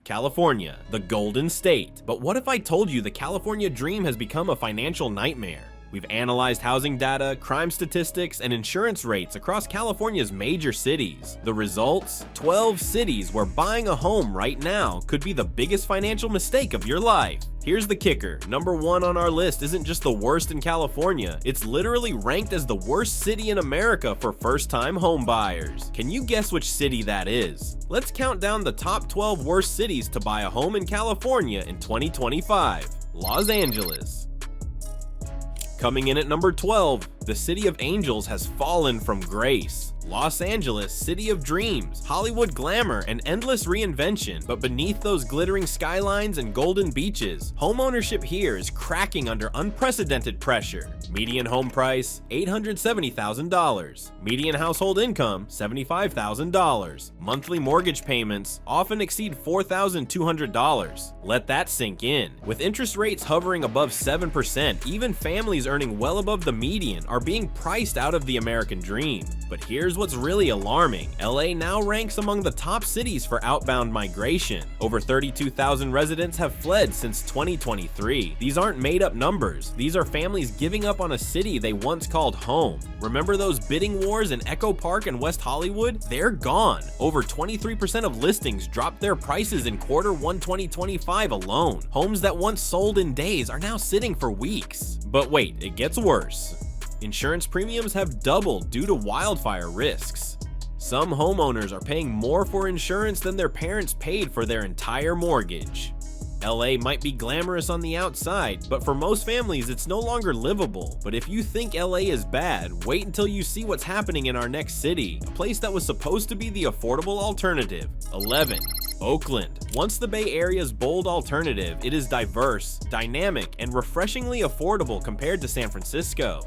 California, the Golden State. But what if I told you the California dream has become a financial nightmare? We've analyzed housing data, crime statistics, and insurance rates across California's major cities. The results? 12 cities where buying a home right now could be the biggest financial mistake of your life. Here's the kicker. Number 1 on our list isn't just the worst in California, it's literally ranked as the worst city in America for first-time home buyers. Can you guess which city that is? Let's count down the top 12 worst cities to buy a home in California in 2025. Los Angeles. Coming in at number 12, the City of Angels has fallen from grace. Los Angeles, city of dreams, Hollywood glamour, and endless reinvention. But beneath those glittering skylines and golden beaches, homeownership here is cracking under unprecedented pressure. Median home price, $870,000. Median household income, $75,000. Monthly mortgage payments often exceed $4,200. Let that sink in. With interest rates hovering above 7%, even families earning well above the median are being priced out of the American dream. But here's what's really alarming. LA now ranks among the top cities for outbound migration. Over 32,000 residents have fled since 2023. These aren't made up numbers. These are families giving up on a city they once called home. Remember those bidding wars in Echo Park and West Hollywood? They're gone. Over 23% of listings dropped their prices in Q1 2025 alone. Homes that once sold in days are now sitting for weeks. But wait, it gets worse. Insurance premiums have doubled due to wildfire risks. Some homeowners are paying more for insurance than their parents paid for their entire mortgage. LA might be glamorous on the outside, but for most families it's no longer livable. But if you think LA is bad, wait until you see what's happening in our next city, a place that was supposed to be the affordable alternative. 11. Oakland. Once the Bay Area's bold alternative, it is diverse, dynamic, and refreshingly affordable compared to San Francisco.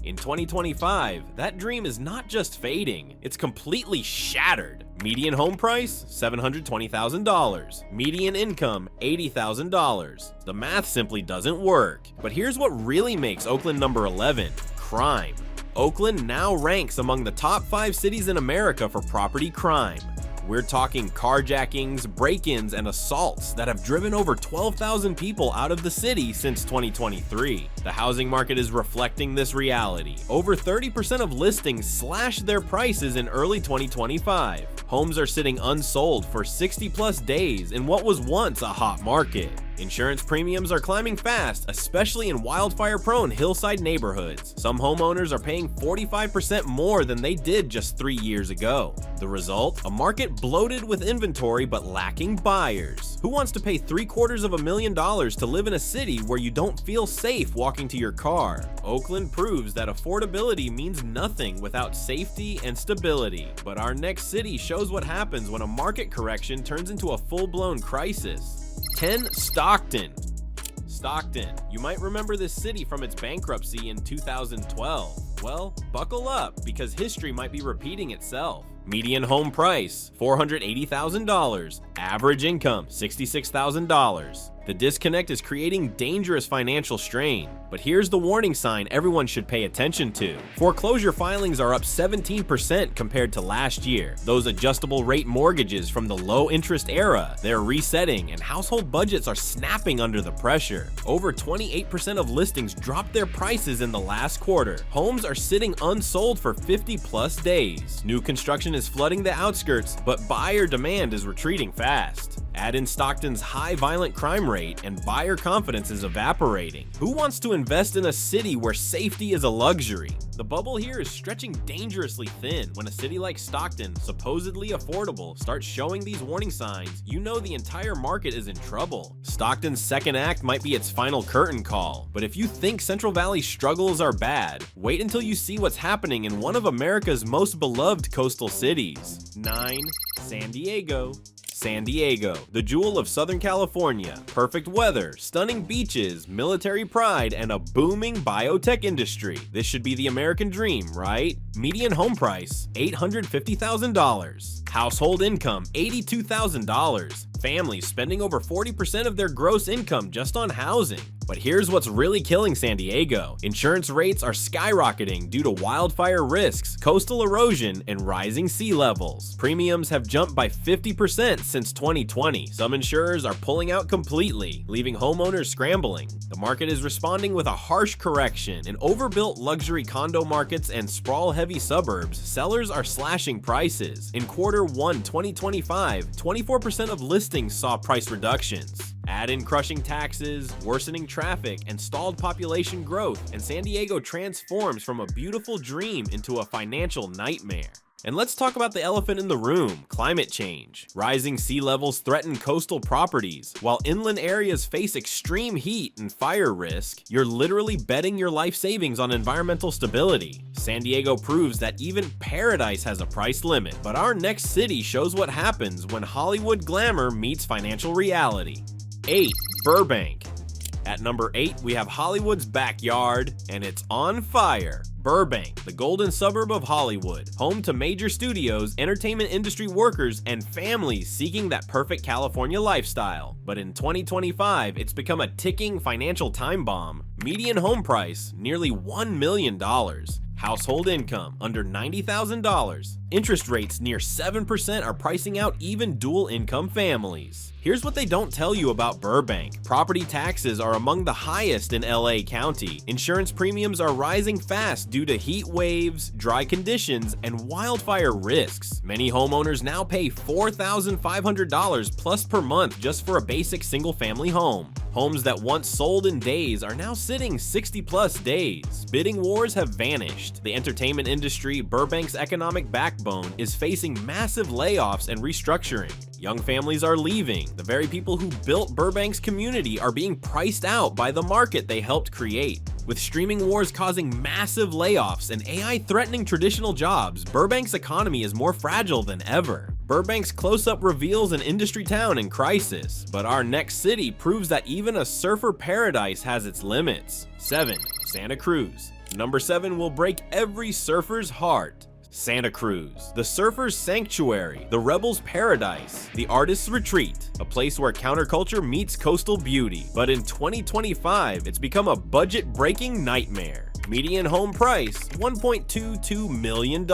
In 2025, that dream is not just fading, it's completely shattered. Median home price, $720,000. Median income, $80,000. The math simply doesn't work. But here's what really makes Oakland number 11, crime. Oakland now ranks among the top 5 cities in America for property crime. We're talking carjackings, break-ins, and assaults that have driven over 12,000 people out of the city since 2023. The housing market is reflecting this reality. Over 30% of listings slashed their prices in early 2025. Homes are sitting unsold for 60+ days in what was once a hot market. Insurance premiums are climbing fast, especially in wildfire-prone hillside neighborhoods. Some homeowners are paying 45% more than they did just 3 years ago. The result? A market bloated with inventory but lacking buyers. Who wants to pay $750,000 to live in a city where you don't feel safe walking to your car? Oakland proves that affordability means nothing without safety and stability. But our next city shows what happens when a market correction turns into a full-blown crisis. 10. Stockton. Stockton. You might remember this city from its bankruptcy in 2012. Well, buckle up, because history might be repeating itself. Median home price, $480,000. Average income, $66,000. The disconnect is creating dangerous financial strain. But here's the warning sign everyone should pay attention to. Foreclosure filings are up 17% compared to last year. Those adjustable rate mortgages from the low interest era, they're resetting, and household budgets are snapping under the pressure. Over 28% of listings dropped their prices in the last quarter. Homes are sitting unsold for 50+ days. New construction is flooding the outskirts, but buyer demand is retreating fast. Add in Stockton's high violent crime rate, and buyer confidence is evaporating. Who wants to invest in a city where safety is a luxury? The bubble here is stretching dangerously thin. When a city like Stockton, supposedly affordable, starts showing these warning signs, you know the entire market is in trouble. Stockton's second act might be its final curtain call. But if you think Central Valley struggles are bad, wait until you see what's happening in one of America's most beloved coastal cities. 9. San Diego. San Diego, the jewel of Southern California. Perfect weather, stunning beaches, military pride, and a booming biotech industry. This should be the American dream, right? Median home price, $850,000. Household income, $82,000. Families spending over 40% of their gross income just on housing. But here's what's really killing San Diego. Insurance rates are skyrocketing due to wildfire risks, coastal erosion, and rising sea levels. Premiums have jumped by 50% since 2020. Some insurers are pulling out completely, leaving homeowners scrambling. The market is responding with a harsh correction. In overbuilt luxury condo markets and sprawl-heavy suburbs, sellers are slashing prices. In Q1 2025, 24% of listings saw price reductions. Add in crushing taxes, worsening traffic, and stalled population growth, and San Diego transforms from a beautiful dream into a financial nightmare. And let's talk about the elephant in the room, climate change. Rising sea levels threaten coastal properties. While inland areas face extreme heat and fire risk, you're literally betting your life savings on environmental stability. San Diego proves that even paradise has a price limit, but our next city shows what happens when Hollywood glamour meets financial reality. 8. Burbank. At number 8, we have Hollywood's backyard, and it's on fire. Burbank, the golden suburb of Hollywood, home to major studios, entertainment industry workers, and families seeking that perfect California lifestyle. But in 2025, it's become a ticking financial time bomb. Median home price, nearly $1 million. Household income, under $90,000. Interest rates near 7% are pricing out even dual-income families. Here's what they don't tell you about Burbank. Property taxes are among the highest in LA County. Insurance premiums are rising fast due to heat waves, dry conditions, and wildfire risks. Many homeowners now pay $4,500 plus per month just for a basic single-family home. Homes that once sold in days are now sitting 60-plus days. Bidding wars have vanished. The entertainment industry, Burbank's economic backbone, is facing massive layoffs and restructuring. Young families are leaving. The very people who built Burbank's community are being priced out by the market they helped create. With streaming wars causing massive layoffs and AI threatening traditional jobs, Burbank's economy is more fragile than ever. Burbank's close-up reveals an industry town in crisis, but our next city proves that even a surfer paradise has its limits. 7. Santa Cruz. Number 7 will break every surfer's heart. Santa Cruz, the surfer's sanctuary, the rebel's paradise, the artist's retreat, a place where counterculture meets coastal beauty. But in 2025, it's become a budget-breaking nightmare. Median home price, $1.22 million.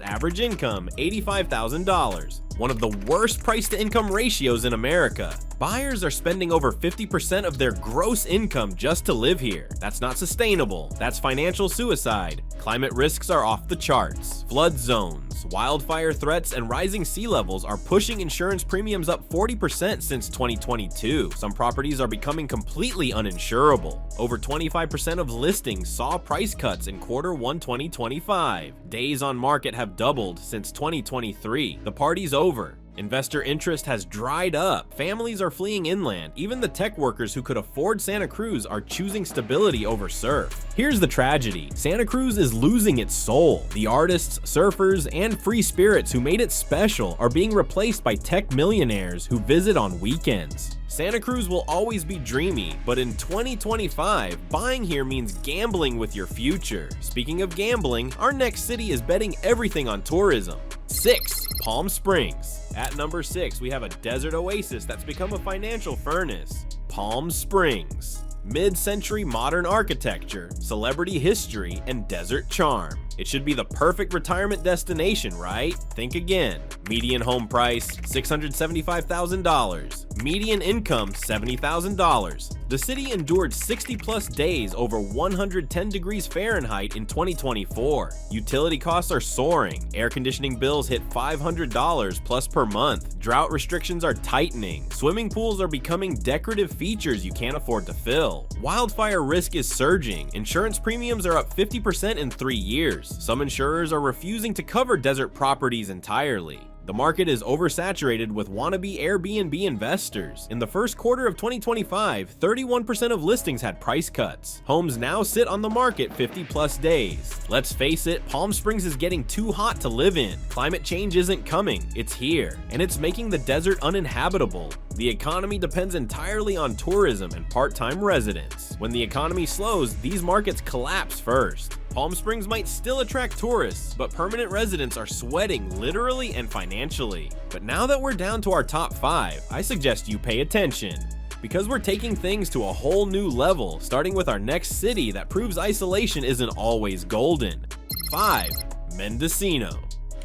Average income, $85,000. One of the worst price-to-income ratios in America. Buyers are spending over 50% of their gross income just to live here. That's not sustainable. That's financial suicide. Climate risks are off the charts. Flood zones, wildfire threats, and rising sea levels are pushing insurance premiums up 40% since 2022. Some properties are becoming completely uninsurable. Over 25% of listings saw price cuts in Q1 2025. Days on market have doubled since 2023. The party's over. Investor interest has dried up. Families are fleeing inland. Even the tech workers who could afford Santa Cruz are choosing stability over surf. Here's the tragedy. Santa Cruz is losing its soul. The artists, surfers, and free spirits who made it special are being replaced by tech millionaires who visit on weekends. Santa Cruz will always be dreamy, but in 2025, buying here means gambling with your future. Speaking of gambling, our next city is betting everything on tourism. 6. Palm Springs. At number 6, we have a desert oasis that's become a financial furnace. Palm Springs. Mid-century modern architecture, celebrity history, and desert charm. It should be the perfect retirement destination, right? Think again. Median home price, $675,000. Median income, $70,000. The city endured 60-plus days over 110 degrees Fahrenheit in 2024. Utility costs are soaring. Air conditioning bills hit $500 plus per month. Drought restrictions are tightening. Swimming pools are becoming decorative features you can't afford to fill. Wildfire risk is surging. Insurance premiums are up 50% in 3 years. Some insurers are refusing to cover desert properties entirely. The market is oversaturated with wannabe Airbnb investors. In the first quarter of 2025, 31% of listings had price cuts. Homes now sit on the market 50-plus days. Let's face it, Palm Springs is getting too hot to live in. Climate change isn't coming, it's here, and it's making the desert uninhabitable. The economy depends entirely on tourism and part-time residents. When the economy slows, these markets collapse first. Palm Springs might still attract tourists, but permanent residents are sweating literally and financially. But now that we're down to our top 5, I suggest you pay attention. Because we're taking things to a whole new level, starting with our next city that proves isolation isn't always golden. 5. Mendocino.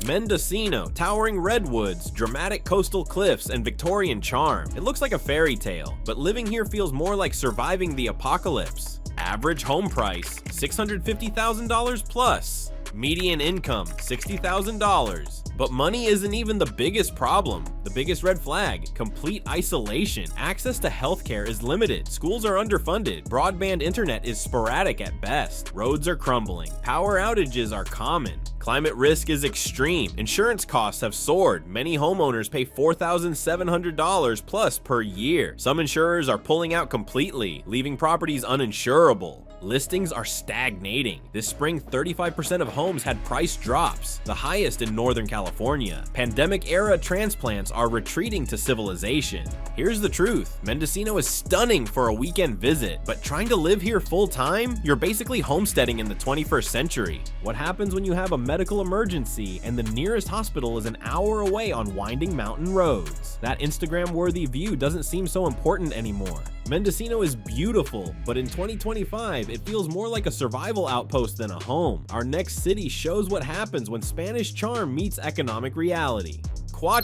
Mendocino, towering redwoods, dramatic coastal cliffs, and Victorian charm. It looks like a fairy tale, but living here feels more like surviving the apocalypse. Average home price, $650,000 plus. Median income, $60,000. But money isn't even the biggest problem. The biggest red flag, complete isolation. Access to healthcare is limited. Schools are underfunded. Broadband internet is sporadic at best. Roads are crumbling. Power outages are common. Climate risk is extreme. Insurance costs have soared. Many homeowners pay $4,700 plus per year. Some insurers are pulling out completely, leaving properties uninsurable. Listings are stagnating. This spring, 35% of homes had price drops, the highest in Northern California. Pandemic-era transplants are retreating to civilization. Here's the truth. Mendocino is stunning for a weekend visit, but trying to live here full-time? You're basically homesteading in the 21st century. What happens when you have a medical emergency and the nearest hospital is an hour away on winding mountain roads? That Instagram-worthy view doesn't seem so important anymore. Mendocino is beautiful, but in 2025, it feels more like a survival outpost than a home. Our next city shows what happens when Spanish charm meets economic reality. 4.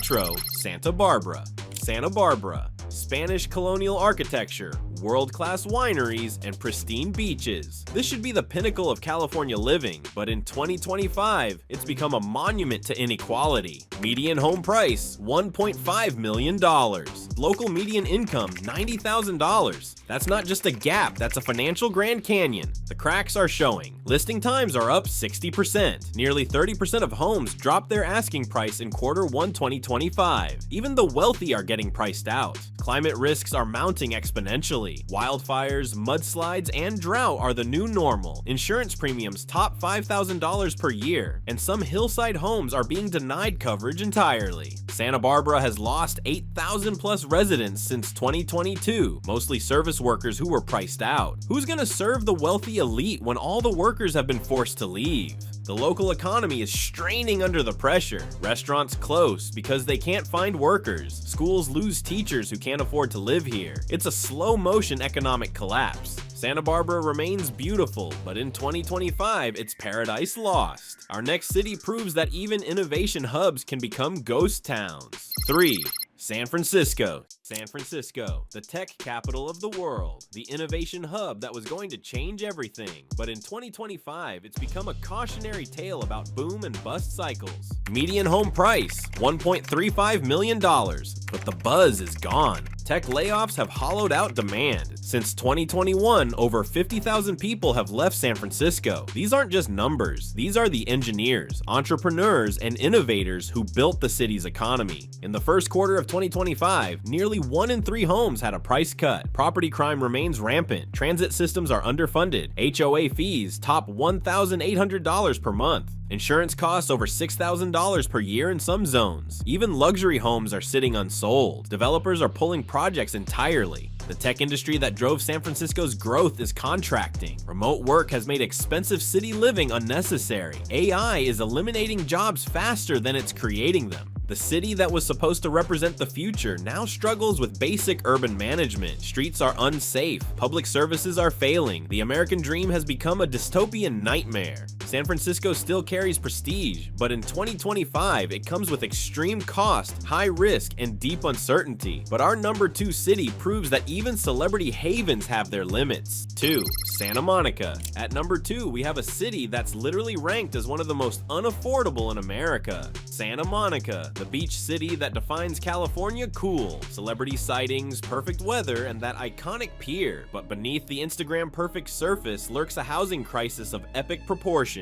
Santa Barbara. Santa Barbara. Spanish colonial architecture, world-class wineries, and pristine beaches. This should be the pinnacle of California living, but in 2025, it's become a monument to inequality. Median home price, $1.5 million. Local median income, $90,000. That's not just a gap, that's a financial Grand Canyon. The cracks are showing. Listing times are up 60%. Nearly 30% of homes dropped their asking price in Q1 2025. Even the wealthy are getting priced out. Climate risks are mounting exponentially. Wildfires, mudslides, and drought are the new normal. Insurance premiums top $5,000 per year, and some hillside homes are being denied coverage entirely. Santa Barbara has lost 8,000 plus residents since 2022, mostly service workers who were priced out. Who's gonna serve the wealthy elite when all the workers have been forced to leave? The local economy is straining under the pressure. Restaurants close because they can't find workers. Schools lose teachers who can't afford to live here. It's a slow-motion economic collapse. Santa Barbara remains beautiful, but in 2025, it's paradise lost. Our next city proves that even innovation hubs can become ghost towns. 3. San Francisco. San Francisco, the tech capital of the world, the innovation hub that was going to change everything. But in 2025, it's become a cautionary tale about boom and bust cycles. Median home price, $1.35 million, but the buzz is gone. Tech layoffs have hollowed out demand. Since 2021, over 50,000 people have left San Francisco. These aren't just numbers. These are the engineers, entrepreneurs, and innovators who built the city's economy. In the first quarter of 2025, nearly 1 in 3 homes had a price cut. Property crime remains rampant. Transit systems are underfunded. HOA fees top $1,800 per month. Insurance costs over $6,000 per year in some zones. Even luxury homes are sitting unsold. Developers are pulling projects entirely. The tech industry that drove San Francisco's growth is contracting. Remote work has made expensive city living unnecessary. AI is eliminating jobs faster than it's creating them. The city that was supposed to represent the future now struggles with basic urban management. Streets are unsafe. Public services are failing. The American dream has become a dystopian nightmare. San Francisco still carries prestige, but in 2025, it comes with extreme cost, high risk, and deep uncertainty. But our number 2 city proves that even celebrity havens have their limits. 2. Santa Monica. At number 2, we have a city that's literally ranked as one of the most unaffordable in America. Santa Monica, the beach city that defines California cool. Celebrity sightings, perfect weather, and that iconic pier. But beneath the Instagram perfect surface lurks a housing crisis of epic proportions.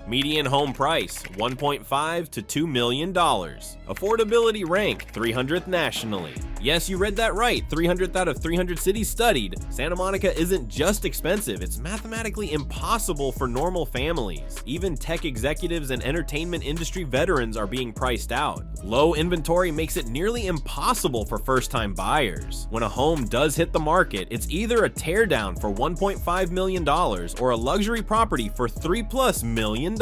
Median home price, $1.5 to $2 million. Affordability rank, 300th nationally. Yes, you read that right, 300th out of 300 cities studied. Santa Monica isn't just expensive, it's mathematically impossible for normal families. Even tech executives and entertainment industry veterans are being priced out. Low inventory makes it nearly impossible for first-time buyers. When a home does hit the market, it's either a teardown for $1.5 million or a luxury property for $3+ million.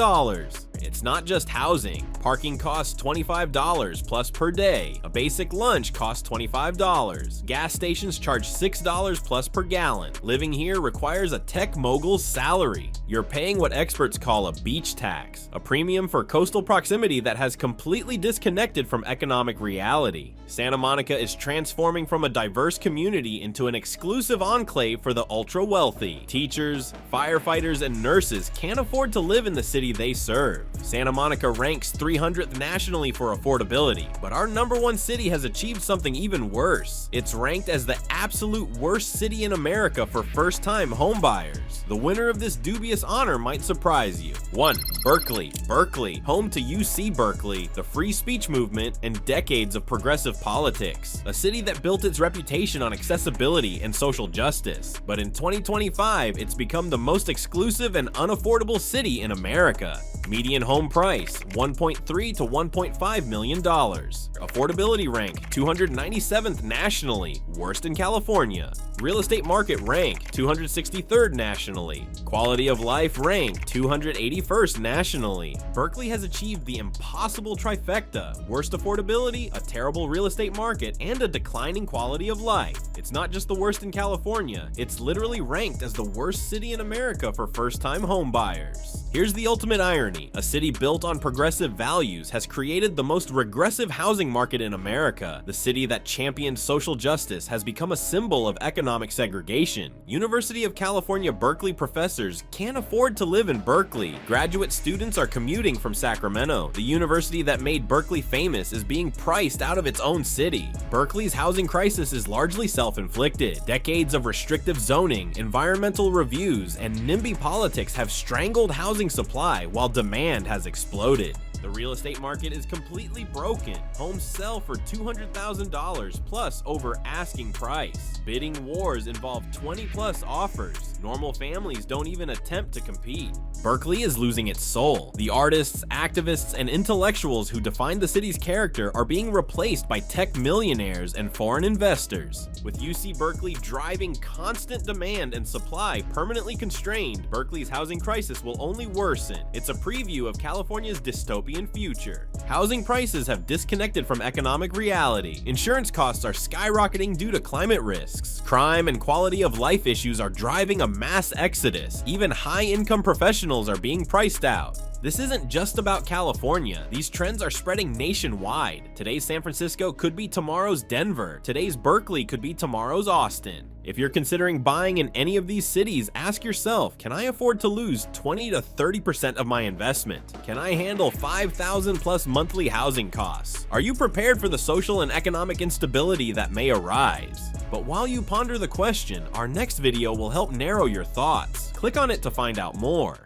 It's not just housing. Parking costs $25 plus per day. A basic lunch costs $25. Gas stations charge $6 plus per gallon. Living here requires a tech mogul's salary. You're paying what experts call a beach tax, a premium for coastal proximity that has completely disconnected from economic reality. Santa Monica is transforming from a diverse community into an exclusive enclave for the ultra-wealthy. Teachers, firefighters, and nurses can't afford to live in the city they serve. Santa Monica ranks 300th nationally for affordability, but our #1 city has achieved something even worse. It's ranked as the absolute worst city in America for first-time homebuyers. The winner of this dubious honor might surprise you. 1. Berkeley. Berkeley, home to UC Berkeley, the free speech movement, and decades of progressive politics. A city that built its reputation on accessibility and social justice. But in 2025, it's become the most exclusive and unaffordable city in America. Median home price, $1.3 to $1.5 million. Affordability rank, 297th nationally, worst in California. Real estate market rank, 263rd nationally. Quality of life rank, 281st nationally. Berkeley has achieved the impossible trifecta: worst affordability, a terrible real estate market, and a declining quality of life. It's not just the worst in California, it's literally ranked as the worst city in America for first-time home buyers. Here's the ultimate irony: a city built on progressive values has created the most regressive housing market in America. The city that championed social justice has become a symbol of economic segregation. University of California, Berkeley professors can't afford to live in Berkeley. Graduate students are commuting from Sacramento. The university that made Berkeley famous is being priced out of its own city. Berkeley's housing crisis is largely self-inflicted. Decades of restrictive zoning, environmental reviews, and NIMBY politics have strangled housing supply while demand has exploded. The real estate market is completely broken. Homes sell for $200,000 plus over asking price. Bidding wars involve 20+ offers. Normal families don't even attempt to compete. Berkeley is losing its soul. The artists, activists, and intellectuals who defined the city's character are being replaced by tech millionaires and foreign investors. With UC Berkeley driving constant demand and supply permanently constrained, Berkeley's housing crisis will only worsen. It's a preview of California's dystopian future. Housing prices have disconnected from economic reality. Insurance costs are skyrocketing due to climate risks. Crime and quality of life issues are driving a mass exodus. Even high-income professionals are being priced out. This isn't just about California. These trends are spreading nationwide. Today's San Francisco could be tomorrow's Denver. Today's Berkeley could be tomorrow's Austin. If you're considering buying in any of these cities, ask yourself, can I afford to lose 20 to 30% of my investment? Can I handle $5,000+ monthly housing costs? Are you prepared for the social and economic instability that may arise? But while you ponder the question, our next video will help narrow your thoughts. Click on it to find out more.